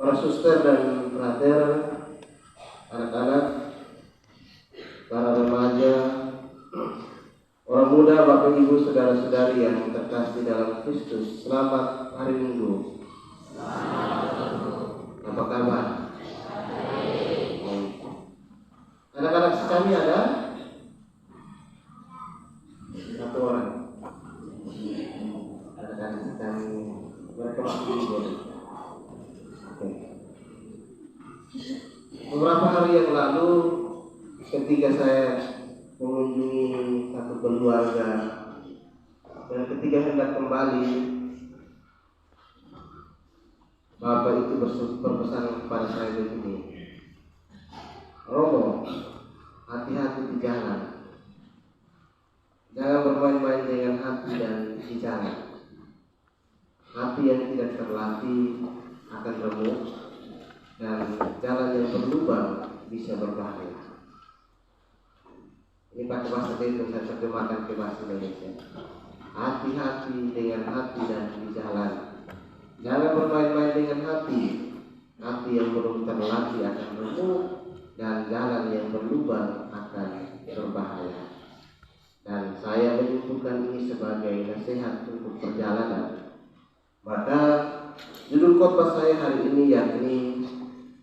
para suster dan frater, anak-anak, para remaja, orang muda, Bapak Ibu, saudara-saudari yang terkasih dalam Kristus, selamat hari Minggu. Apa kabar? Anak-anak sekali ada? Satu orang. Anak-anak sekali mereka masih libur. Beberapa hari yang lalu, ketika saya mengunjungi satu keluarga dan ketika hendak kembali, Bapak itu berpesan kepada saya begini, Romo, hati-hati di jalan, jangan bermain-main dengan hati dan di jalan. Hati yang tidak terlatih akan remuk dan jalan yang berlubang bisa berbahaya. Ini pakai bahasa itu saya terjemahkan ke bahasa Indonesia. Hati-hati dengan hati dan di jalan. Jangan bermain-main dengan hati. Hati yang belum terlatih akan remuk dan jalan yang berlubang akan berbahaya. Dan saya menyebutkan ini sebagai nasihat untuk perjalanan. Maka judul khotbah saya hari ini yakni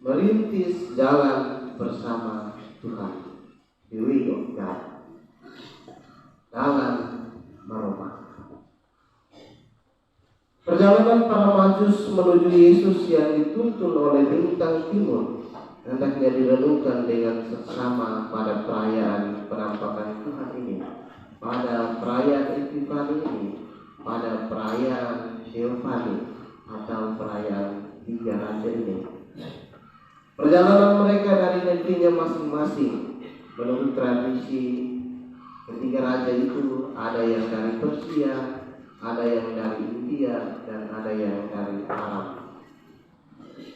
merintis jalan bersama Tuhan. The way of God. Dalam merubah. Perjalanan para majus menuju Yesus yang dituntun oleh bintang timur hendaknya direnungkan dengan seksama pada perayaan penampakan Tuhan ini, pada perayaan Epifani ini, pada perayaan Theophany atau perayaan Tiga Raja ini. Perjalanan mereka dari negerinya masing-masing menurut tradisi ketiga raja itu, ada yang dari Persia, ada yang dari India, dan ada yang dari Arab.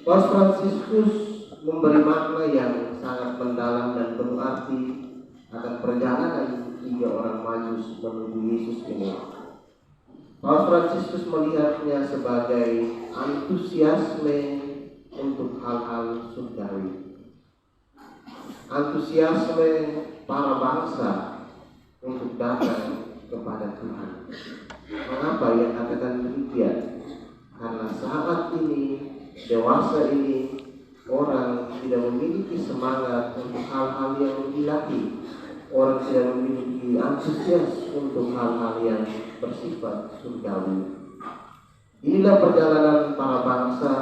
Paus Fransiskus memberi makna yang sangat mendalam dan penuh arti akan perjalanan tiga orang majus menuju Yesus ini. Paus Fransiskus melihatnya sebagai antusiasme untuk hal-hal surgawi. Antusiasme para bangsa untuk datang kepada Tuhan. Mengapa ia katakan demikian? Karena saat ini, dewasa ini, orang tidak memiliki semangat untuk hal-hal yang ilahi. Orang tidak memiliki antusias untuk hal-hal yang bersifat surgawi. Inilah perjalanan para bangsa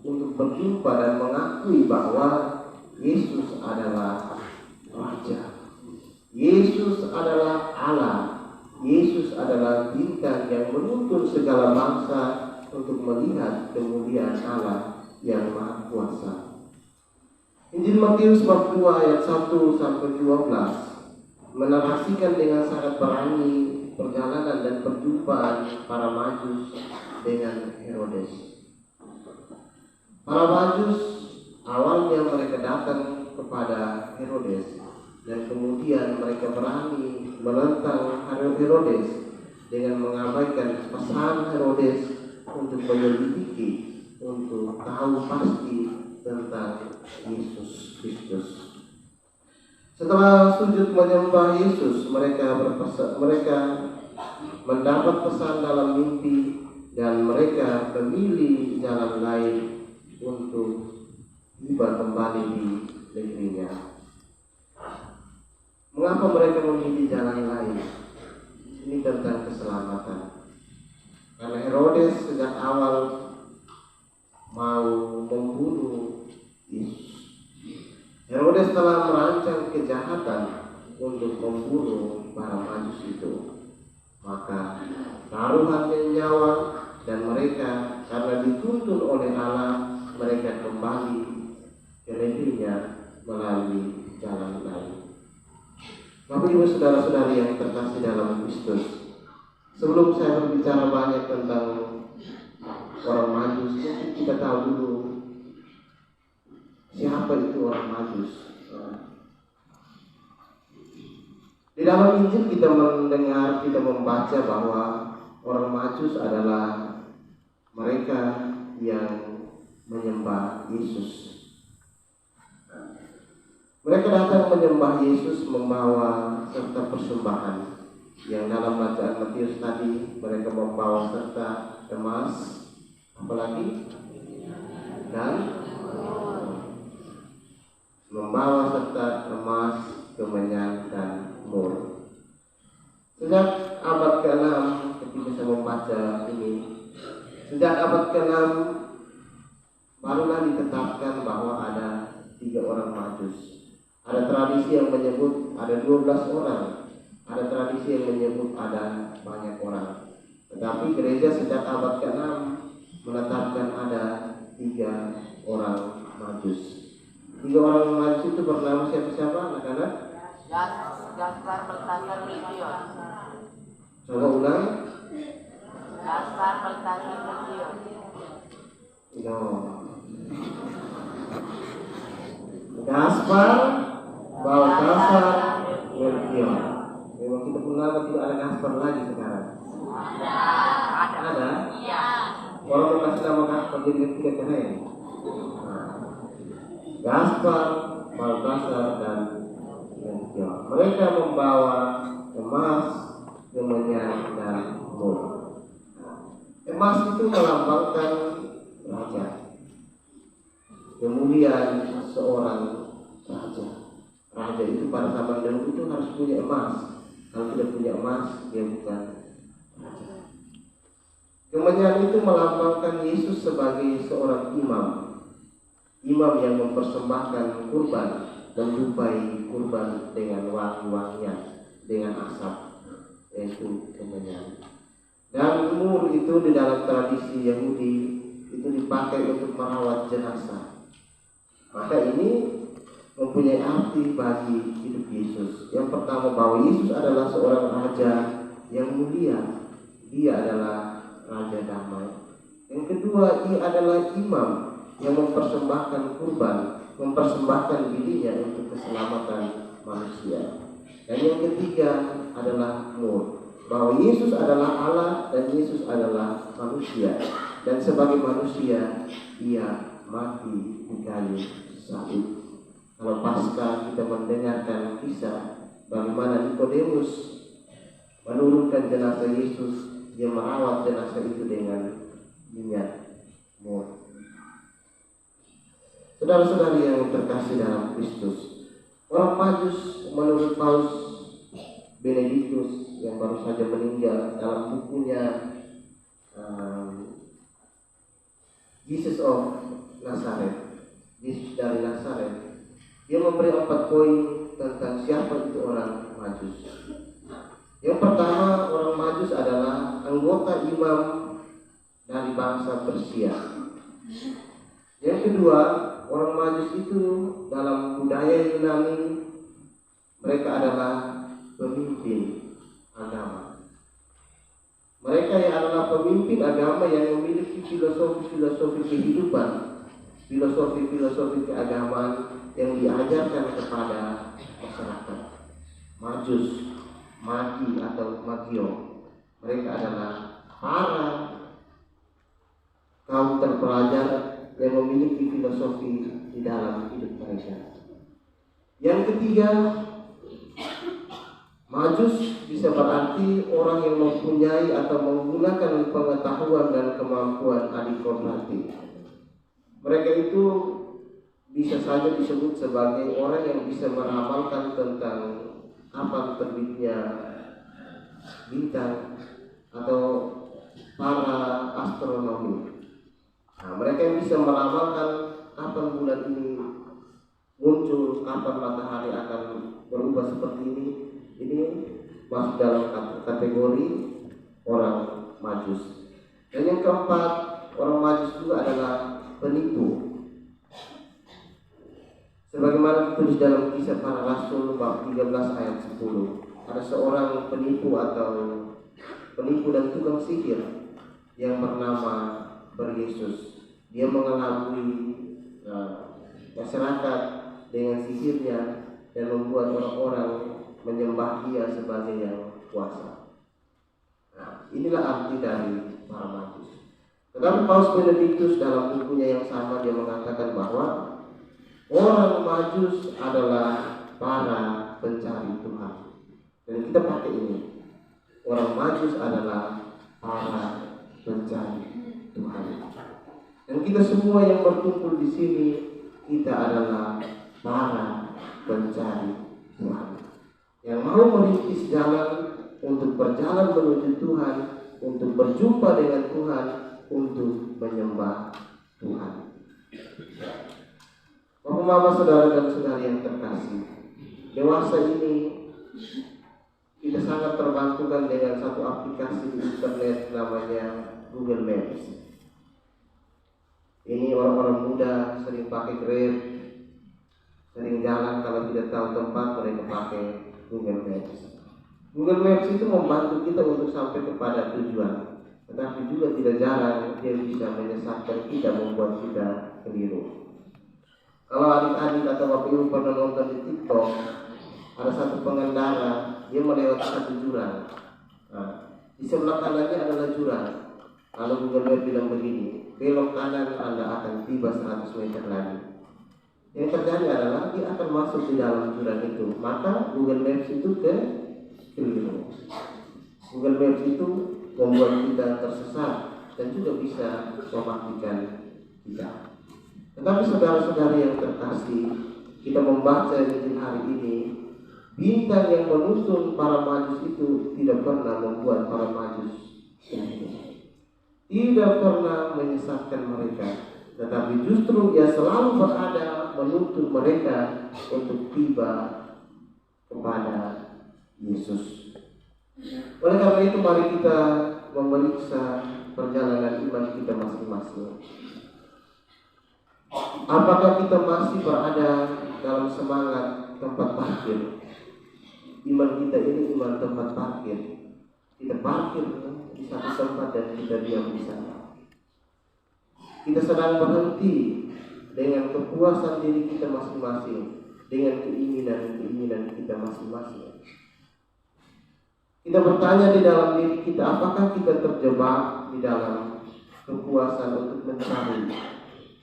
untuk berjumpa dan mengakui bahwa Yesus adalah Raja. Yesus adalah Allah. Yesus adalah bintang yang menuntun segala bangsa untuk melihat kemuliaan Allah yang Maha Kuasa. Injil Matius bab 2 ayat 1 sampai 12 menarasikan dengan sangat berani perjalanan dan perjumpaan para majus dengan Herodes. Para majus awalnya mereka datang kepada Herodes dan kemudian mereka berani menentang Herodes dengan mengabaikan pesan Herodes untuk menyelidiki, untuk tahu pasti tentang Yesus Kristus. Setelah sujud menyembah Yesus, mereka mendapat pesan dalam mimpi dan mereka memilih jalan lain untuk tiba kembali di negerinya. Mengapa mereka memilih jalan lain? Ini tentang keselamatan. Karena Herodes sejak awal mau membunuh Yesus. Herodes telah merancang kejahatan untuk membunuh para majus itu. Maka taruhannya nyawa dan mereka karena dituntun oleh Allah, mereka kembali ke negerinya melalui jalan lain. Bapak Ibu saudara-saudari yang terkasih dalam Kristus, sebelum saya berbicara banyak tentang orang majus, mungkin kita tahu dulu siapa itu orang majus. Di dalam Injil kita mendengar, kita membaca bahwa orang majus adalah mereka yang menyembah Yesus. Mereka datang menyembah Yesus membawa serta persembahan. Yang dalam bacaan Matius tadi mereka membawa serta emas, apalagi, dan membawa serta emas, kemenyan, dan mur. Sejak abad ke-6, ketika saya membaca ini, sejak abad ke-6 barulah ditetapkan bahwa ada 3 orang majus. Ada tradisi yang menyebut ada 12 orang, ada tradisi yang menyebut ada banyak orang. Tetapi gereja sejak abad ke-6 menetapkan ada 3 orang majus. 3 orang majus itu bernama siapa-siapa anak-anak? Gaspar, Baltasar, Melchior. Coba ulang. Gaspar, Baltasar, Melchior. No. Gaspar, Baltasar, Melchior. Memang kita pun lama tidak ada Gaspar lagi sekarang. Ada? Iya. Orang mau kasih nama Gaspar jadi tidak keren. Gaspar, Baltasar, dan Melchior. Mereka membawa emas, kemenyan, dan mur. Emas itu melambangkan raja. Kemudian seorang raja. Raja itu pada zaman dahulu itu harus punya emas. Kalau tidak punya emas, dia bukan raja. Kemenyan itu melambangkan Yesus sebagai seorang imam. Imam yang mempersembahkan kurban, menjumpai kurban dengan wangi-wangian, dengan asap, yaitu kemenyan. Dan mur itu di dalam tradisi Yahudi itu dipakai untuk merawat jenazah. Maka ini mempunyai arti bagi hidup Yesus. Yang pertama, bahwa Yesus adalah seorang raja yang mulia. Dia adalah raja damai. Yang kedua, dia adalah imam yang mempersembahkan kurban, mempersembahkan dirinya untuk keselamatan manusia. Dan yang ketiga adalah mur, bahwa Yesus adalah Allah dan Yesus adalah manusia. Dan sebagai manusia, dia mati di kayu salib. Kalau pasca kita mendengarkan kisah bagaimana Nikodemus menurunkan jenazah Yesus, dia merawat jenazah itu dengan minyak mur. Saudara-saudari yang terkasih dalam Kristus, orang Majus menurut Paus Benedictus yang baru saja meninggal dalam bukunya Jesus of Nazareth, Yesus dari Nazaret, dia memberi 4 poin tentang siapa itu orang Majus. Yang pertama, orang Majus adalah anggota imam dari bangsa Persia. Yang kedua, orang Majus itu dalam budaya Yunani, mereka adalah pemimpin agama. Mereka yang adalah pemimpin agama yang memiliki filosofi-filosofi kehidupan, filosofi-filosofi keagamaan yang diajarkan kepada masyarakat. Majus, Magi atau Magio, mereka adalah para kaum terpelajar yang memiliki filosofi di dalam hidup mereka. Yang ketiga, Majus bisa berarti orang yang mempunyai atau menggunakan pengetahuan dan kemampuan adikogniti. Mereka itu bisa saja disebut sebagai orang yang bisa meramalkan tentang kapan terbitnya bintang atau para astronomi. Nah, mereka yang bisa meramalkan kapan bulan ini muncul, kapan matahari akan berubah seperti ini masuk dalam kategori orang Majus. Dan yang keempat, orang Majus juga adalah penipu. Sebagaimana ditulis dalam Kisah Para Rasul bab 13 ayat 10, ada seorang penipu dan tukang sihir yang bernama Bar-Yesus. Dia mengelabui masyarakat dengan sihirnya dan membuat orang-orang menyembah dia sebagai yang kuasa. Nah, inilah arti dari para Majus. Tetapi Paus Benediktus dalam bukunya yang sama dia mengatakan bahwa orang Majus adalah para pencari Tuhan. Dan kita pakai ini. Orang Majus adalah para pencari Tuhan. Dan kita semua yang berkumpul di sini, kita adalah para pencari Tuhan. Yang mau merintis jalan untuk berjalan menuju Tuhan, untuk berjumpa dengan Tuhan, untuk menyembah Tuhan. Bapak, Mama, saudara dan saudari yang terkasih, dewasa ini kita sangat terbantukan dengan satu aplikasi di internet namanya Google Maps. Ini orang-orang muda sering pakai Grab, sering jalan kalau tidak tahu tempat mereka pakai Google Maps. Google Maps itu membantu kita untuk sampai kepada tujuan, tetapi juga tidak jarang dia bisa menyesatkan kita, membuat kita keliru. Kalau adik-adik atau Bapak Ibu pernah nonton di TikTok, ada satu pengendara, dia melewati satu jurang. Nah, di sebelah kanannya adalah jurang. Lalu Google Maps bilang begini, belok kanan Anda akan tiba 100 meter lagi. Yang terjadi adalah dia akan masuk di dalam jurang itu. Maka Google Maps itu keliru. Google Maps itu membuat kita tersesat dan juga bisa mematikan kita. Tetapi saudara-saudari yang terkasih, kita membaca di hari ini, bintang yang menuntun para Majus itu tidak pernah membuat para Majus tidak pernah menyesatkan mereka, tetapi justru ia selalu berada menuntun mereka untuk tiba kepada Yesus. Oleh karena itu, mari kita memeriksa perjalanan iman kita masing-masing. Apakah kita masih berada dalam semangat tempat parkir? Iman kita ini iman tempat parkir. Kita parkir di satu tempat dan kita diam di sana. Kita sedang berhenti dengan kepuasan diri kita masing-masing, dengan keinginan kita masing-masing. Kita bertanya di dalam diri kita, apakah kita terjebak di dalam kepuasan untuk mencari?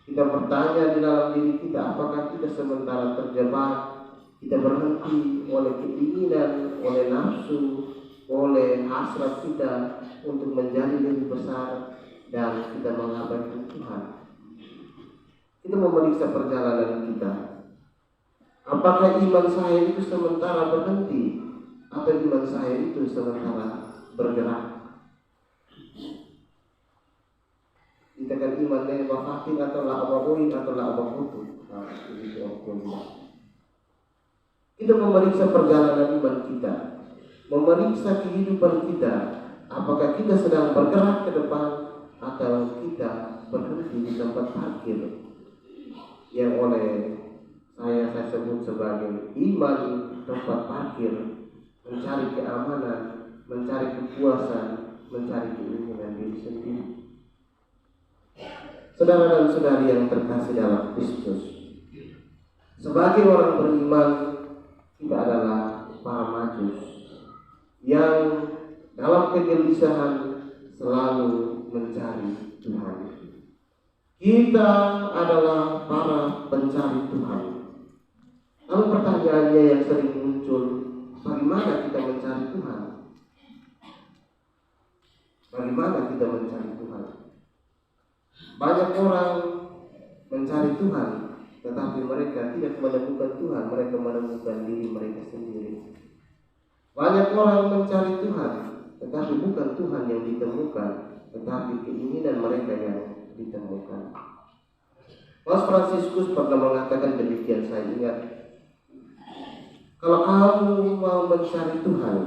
Kita bertanya di dalam diri kita, apakah kita sementara terjebak, kita berhenti oleh keinginan, oleh nafsu, oleh hasrat kita untuk menjadi lebih besar dan kita mengabaikan Tuhan. Kita memeriksa perjalanan kita. Apakah iman saya itu sementara berhenti atau iman saya itu sementara bergerak? Kita kan imannya wafatin atau la'abahuin atau la'abahutu. Kita memeriksa perjalanan iman kita, memeriksa kehidupan kita. Apakah kita sedang bergerak ke depan atau kita berhenti di tempat parkir yang oleh saya sebut sebagai iman tempat parkir, mencari keamanan, mencari kepuasan, mencari keinginan diri sendiri. Saudara dan saudari yang terkasih dalam Kristus, sebagai orang beriman, kita adalah para Majus yang dalam kegelisahan selalu mencari Tuhan. Kita adalah para pencari Tuhan. Lalu pertanyaannya yang sering muncul, bagaimana kita mencari Tuhan? Bagaimana kita mencari Tuhan? Banyak orang mencari Tuhan, tetapi mereka tidak menemukan Tuhan, mereka menemukan diri mereka sendiri. Banyak orang mencari Tuhan, tetapi bukan Tuhan yang ditemukan, tetapi keinginan mereka yang ditemukan. Paus Fransiskus pernah mengatakan demikian, saya ingat, kalau kamu mau mencari Tuhan,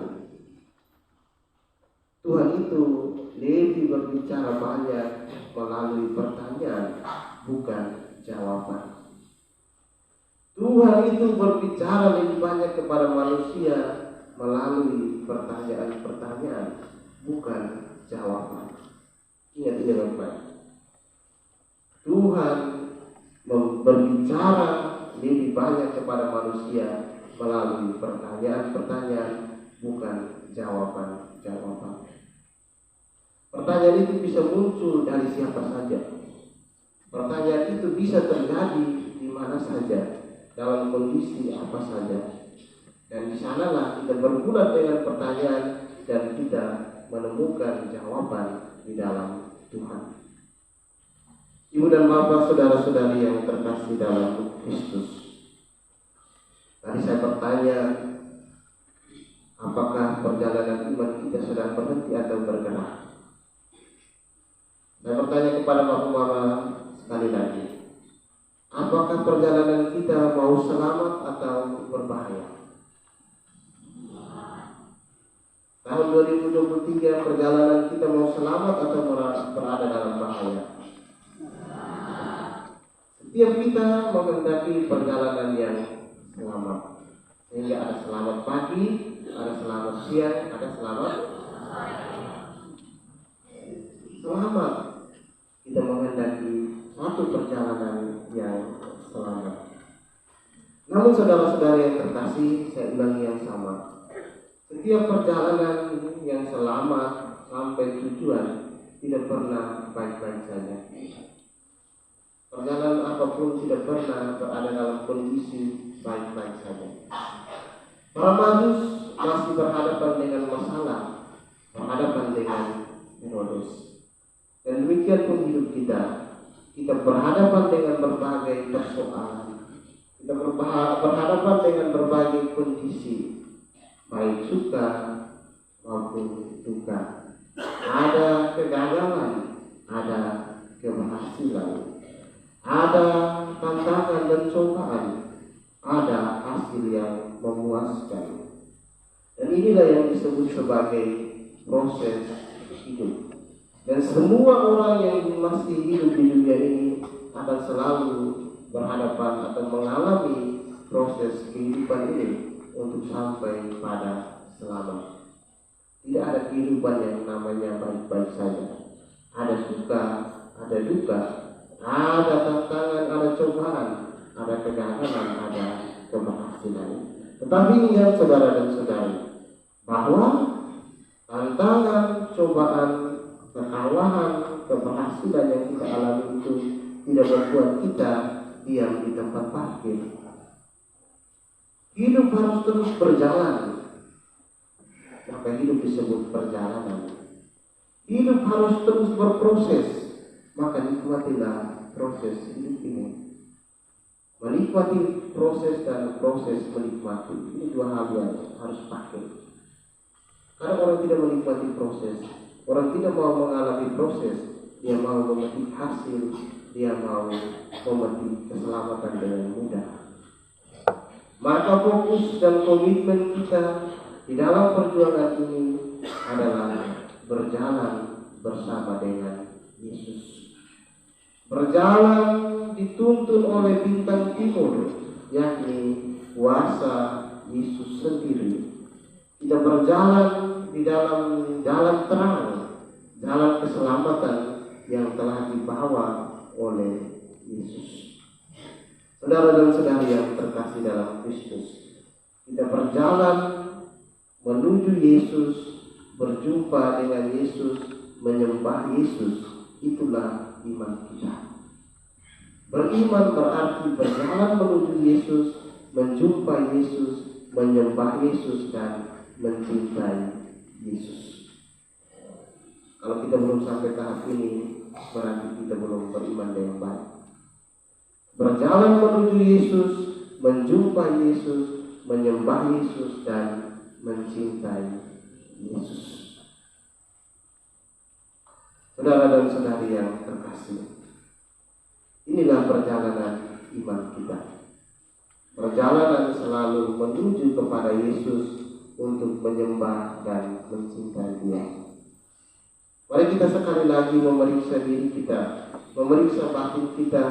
Tuhan itu lebih berbicara banyak melalui pertanyaan, bukan jawaban. Tuhan itu berbicara lebih banyak kepada manusia melalui pertanyaan-pertanyaan, bukan jawaban. Ingat ini baik-baik. Tuhan berbicara lebih banyak kepada manusia melalui pertanyaan-pertanyaan, bukan jawaban-jawaban. Pertanyaan pertanyaan itu bisa muncul dari siapa saja. Pertanyaan itu bisa terjadi di mana saja, dalam kondisi apa saja. Dan di sanalah kita bergulat dengan pertanyaan dan kita menemukan jawaban di dalam Tuhan. Ibu dan bapak, saudara-saudari yang terkasih dalam Kristus. Tadi saya bertanya, apakah perjalanan iman kita sedang berhenti atau bergerak? Saya bertanya kepada bapak-bapak sekali lagi, apakah perjalanan kita mau selamat atau berbahaya? Tahun 2023 perjalanan kita mau selamat atau berada dalam bahaya? Setiap kita menghendaki perjalanan yang selamat. Sehingga ada selamat pagi, ada selamat siang, ada selamat. Selamat. Kita menghendaki satu perjalanan yang selamat. Namun saudara-saudara yang terkasih, saya ulangi yang sama. Setiap perjalanan yang selamat sampai tujuan tidak pernah baik-baik saja. Perjalanan apapun tidak pernah berada dalam kondisi baik-baik saja. Para Majus masih berhadapan dengan masalah, berhadapan dengan Herodes. Dan demikian pun hidup kita. Kita berhadapan dengan berbagai persoalan. Kita berhadapan dengan berbagai kondisi, baik suka maupun duka. Ada kegagalan, ada keberhasilan, ada tantangan dan cobaan, ada hasil yang memuaskan. Dan inilah yang disebut sebagai proses hidup. Dan semua orang yang masih hidup di dunia ini akan selalu berhadapan atau mengalami proses kehidupan ini untuk sampai pada selamat. Tidak ada kehidupan yang namanya baik-baik saja. Ada suka, ada duka, ada tantangan, ada cobaan, ada kegagalan, ada keberhasilan. Tetapi ingat saudara dan saudari, bahwa tantangan, cobaan, kekalahan, keberhasilan yang kita alami itu tidak membuat kita diam di tempat parkir. Hidup harus terus berjalan. Maka hidup disebut perjalanan. Hidup harus terus berproses. Maka nikmatilah proses hidup ini. Menikmati proses dan proses menikmati, ini dua hal yang harus pakai. Karena orang tidak menikmati proses, orang tidak mau mengalami proses, dia mau memetik hasil, dia mau memetik keselamatan dengan mudah. Maka fokus dan komitmen kita di dalam perjuangan ini adalah berjalan bersama dengan Yesus. Berjalan dituntun oleh bintang timur, yakni kuasa Yesus sendiri. Kita berjalan di dalam jalan terang, jalan keselamatan yang telah dibawa oleh Yesus. Saudara dan saudari yang terkasih dalam Kristus, kita berjalan menuju Yesus, berjumpa dengan Yesus, menyembah Yesus. Itulah iman kita. Beriman berarti berjalan menuju Yesus, menjumpai Yesus, menyembah Yesus, dan mencintai Yesus. Kalau kita belum sampai tahap ini, berarti kita belum beriman dengan baik. Berjalan menuju Yesus, menjumpai Yesus, menyembah Yesus, dan mencintai Yesus. Saudara dan saudari yang terkasih, inilah perjalanan iman kita. Perjalanan selalu menuju kepada Yesus untuk menyembah dan mencintai Dia. Mari kita sekali lagi memeriksa diri kita, memeriksa batin kita,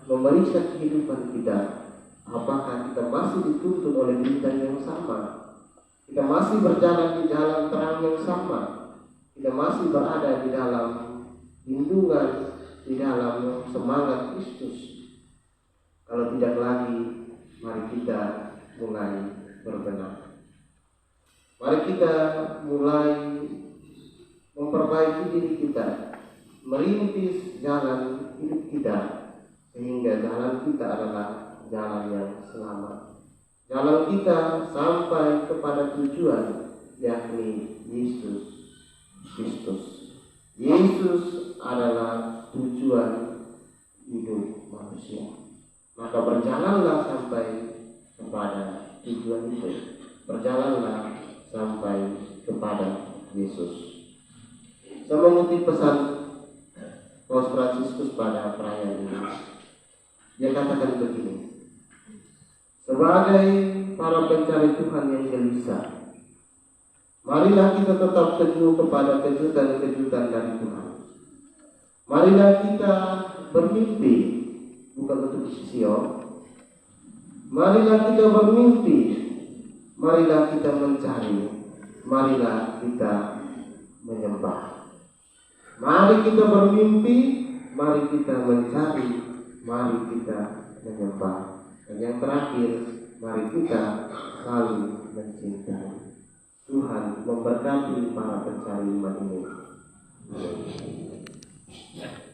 memeriksa kehidupan kita. Apakah kita masih dituntun oleh bintang yang sama? Kita masih berjalan di jalan terang yang sama? Kita masih berada di dalam lindungan, di dalam semangat Kristus? Kalau tidak lagi, mari kita mulai berbenah. Mari kita mulai memperbaiki diri kita, merintis jalan hidup kita, sehingga jalan kita adalah jalan yang selamat. Jalan kita sampai kepada tujuan, yakni Yesus Kristus. Yesus adalah tujuan hidup manusia. Maka berjalanlah sampai kepada tujuan itu. Berjalanlah sampai kepada Yesus. Saya mengutip pesan Paus Fransiskus pada perayaan ini. Dia katakan begini: sebagai para pencari Tuhan yang gelisah, marilah kita tetap teguh kepada kejutan-kejutan dari Tuhan. Marilah kita bermimpi, bukan untuk Sion. Marilah kita bermimpi, marilah kita mencari, marilah kita menyembah. Mari kita bermimpi, mari kita mencari, mari kita menyembah. Dan yang terakhir, mari kita saling mencintai. Tuhan memberkati para pencari iman ini. Amin.